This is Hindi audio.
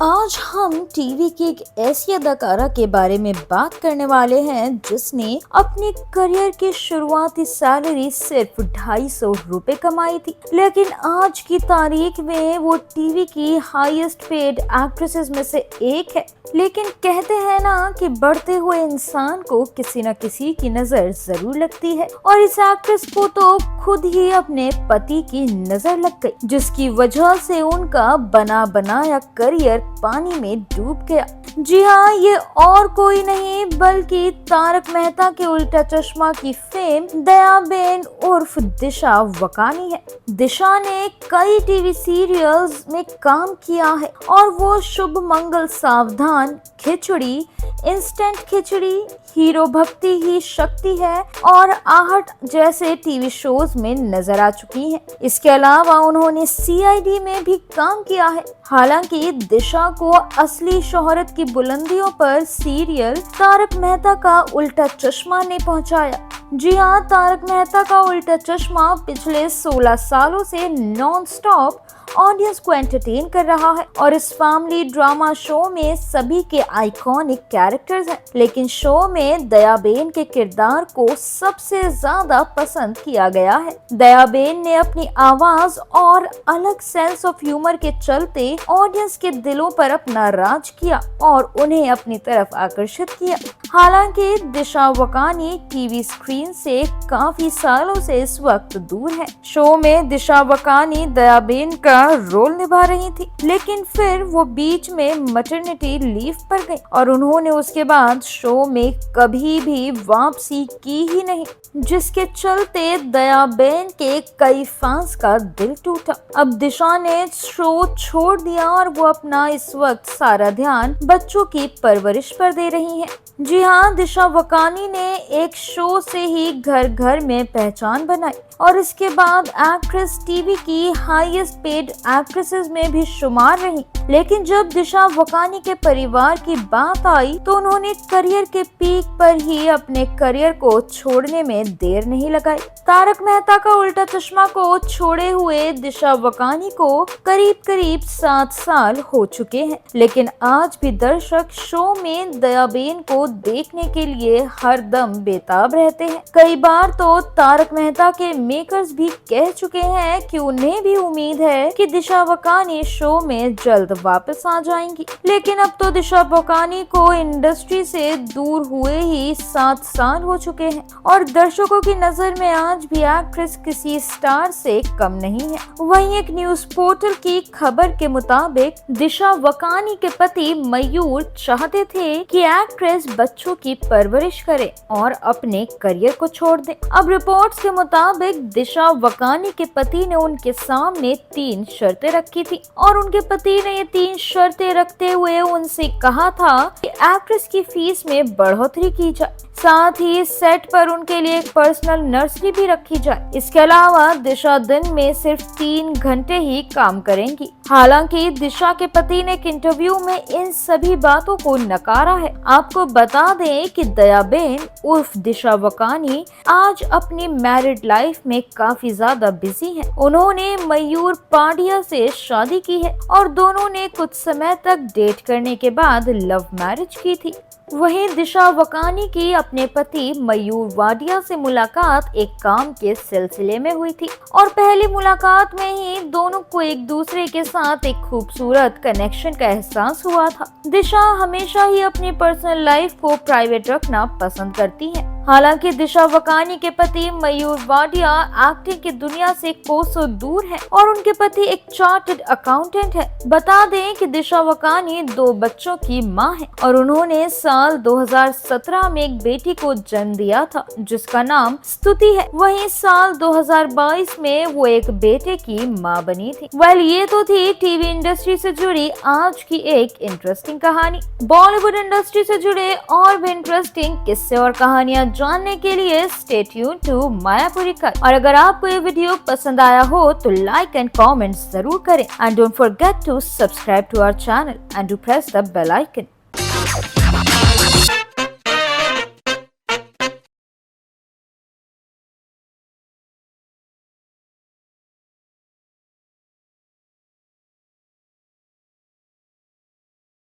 आज हम टीवी की एक ऐसी अदाकारा के बारे में बात करने वाले हैं जिसने अपने करियर की शुरुआती सैलरी सिर्फ 250 रुपए कमाई थी, लेकिन आज की तारीख में वो टीवी की हाईएस्ट पेड एक्ट्रेसेस में से एक है। लेकिन कहते हैं ना कि बढ़ते हुए इंसान को किसी न किसी की नजर जरूर लगती है, और इस एक्ट्रेस को तो खुद ही अपने पति की नजर लग गई, जिसकी वजह से उनका बना बनाया करियर पानी में डूब गया। जी हाँ, ये और कोई नहीं बल्कि तारक मेहता के उल्टा चश्मा की फेम दयाबेन उर्फ दिशा वकानी है। दिशा ने कई टीवी सीरियल्स में काम किया है और वो शुभ मंगल, सावधान, खिचड़ी, इंस्टेंट खिचड़ी, हीरो भक्ति ही शक्ति है और आहट जैसे टीवी शोज में नजर आ चुकी हैं। इसके अलावा उन्होंने सीआईडी में भी काम किया है। हालांकि दिशा को असली शोहरत की बुलंदियों पर सीरियल तारक मेहता का उल्टा चश्मा ने पहुंचाया। जी हाँ, तारक मेहता का उल्टा चश्मा पिछले 16 सालों से नॉन स्टॉप ऑडियंस को एंटरटेन कर रहा है और इस फैमिली ड्रामा शो में सभी के आइकॉनिक कैरेक्टर्स हैं, लेकिन शो में दयाबेन के किरदार को सबसे ज्यादा पसंद किया गया है। दयाबेन ने अपनी आवाज और अलग सेंस ऑफ ह्यूमर के चलते ऑडियंस के दिलों पर अपना राज किया और उन्हें अपनी तरफ आकर्षित किया। हालांकि दिशा वकानी टीवी स्क्रीन से काफी सालों से इस वक्त दूर है। शो में दिशा वकानी दयाबेन का रोल निभा रही थी, लेकिन फिर वो बीच में मैटरनिटी लीव पर गई और उन्होंने उसके बाद शो में कभी भी वापसी की ही नहीं, जिसके चलते दयाबेन के कई फैंस का दिल टूटा। अब दिशा ने शो छोड़ दिया और वो अपना इस वक्त सारा ध्यान बच्चों की परवरिश पर दे रही है। जी हाँ, दिशा वकानी ने एक शो से ही घर घर में पहचान बनाई और इसके बाद एक्ट्रेस टीवी की हाईएस्ट पेड एक्ट्रेसेस में भी शुमार रही। लेकिन जब दिशा वकानी के परिवार की बात आई तो उन्होंने करियर के पीक पर ही अपने करियर को छोड़ने में देर नहीं लगाई। तारक मेहता का उल्टा चश्मा को छोड़े हुए दिशा वकानी को करीब 7 साल हो चुके हैं, लेकिन आज भी दर्शक शो में दयाबेन को देखने के लिए हर दम बेताब रहते हैं। कई बार तो तारक मेहता के मेकर्स भी कह चुके हैं कि उन्हें भी उम्मीद है कि दिशा वकानी शो में जल्द वापस आ जाएंगी, लेकिन अब तो दिशा वकानी को इंडस्ट्री से दूर हुए ही 7 साल हो चुके हैं और दर्शकों की नजर में आज भी एक्ट्रेस किसी स्टार से कम नहीं है। वहीं एक न्यूज पोर्टल की खबर के मुताबिक दिशा वकानी के पति मयूर चाहते थे कि एक्ट्रेस बच्चों की परवरिश करे और अपने करियर को छोड़ दे। अब रिपोर्ट्स के मुताबिक दिशा वकानी के पति ने उनके सामने 3 शर्तें रखी थी और उनके पति ने ये 3 शर्तें रखते हुए उनसे कहा था कि एक्ट्रेस की फीस में बढ़ोतरी की जाए, साथ ही सेट पर उनके लिए एक पर्सनल नर्सरी भी रखी जाए। इसके अलावा दिशा दिन में सिर्फ 3 घंटे ही काम करेंगी। हालांकि दिशा के पति ने एक इंटरव्यू में इन सभी बातों को नकारा है। आपको बता दें कि दयाबेन उर्फ दिशा वकानी आज अपनी मैरिड लाइफ में काफी ज्यादा बिजी हैं। उन्होंने मयूर पाडिया से शादी की है और दोनों ने कुछ समय तक डेट करने के बाद लव मैरिज की थी। वहीं दिशा वकानी की अपने पति मयूर वाडिया से मुलाकात एक काम के सिलसिले में हुई थी और पहली मुलाकात में ही दोनों को एक दूसरे के साथ एक खूबसूरत कनेक्शन का एहसास हुआ था। दिशा हमेशा ही अपनी पर्सनल लाइफ को प्राइवेट रखना पसंद करती हैं। हालांकि दिशा वकानी के पति मयूर वाडिया एक्टिंग की दुनिया से कोसों दूर है और उनके पति एक चार्टर्ड अकाउंटेंट है। बता दें कि दिशा वकानी 2 बच्चों की मां है और उन्होंने साल 2017 में एक बेटी को जन्म दिया था जिसका नाम स्तुति है। वहीं साल 2022 में वो एक बेटे की मां बनी थी। वेल, ये तो थी टीवी इंडस्ट्री से जुड़ी आज की एक इंटरेस्टिंग कहानी। बॉलीवुड इंडस्ट्री से जुड़े और भी इंटरेस्टिंग किस्से और कहानियां जानने के लिए स्टे ट्यून टू मायापुरी का। और अगर आपको ये वीडियो पसंद आया हो तो लाइक एंड कमेंट जरूर करें and don't forget to subscribe to our channel and to press the bell icon.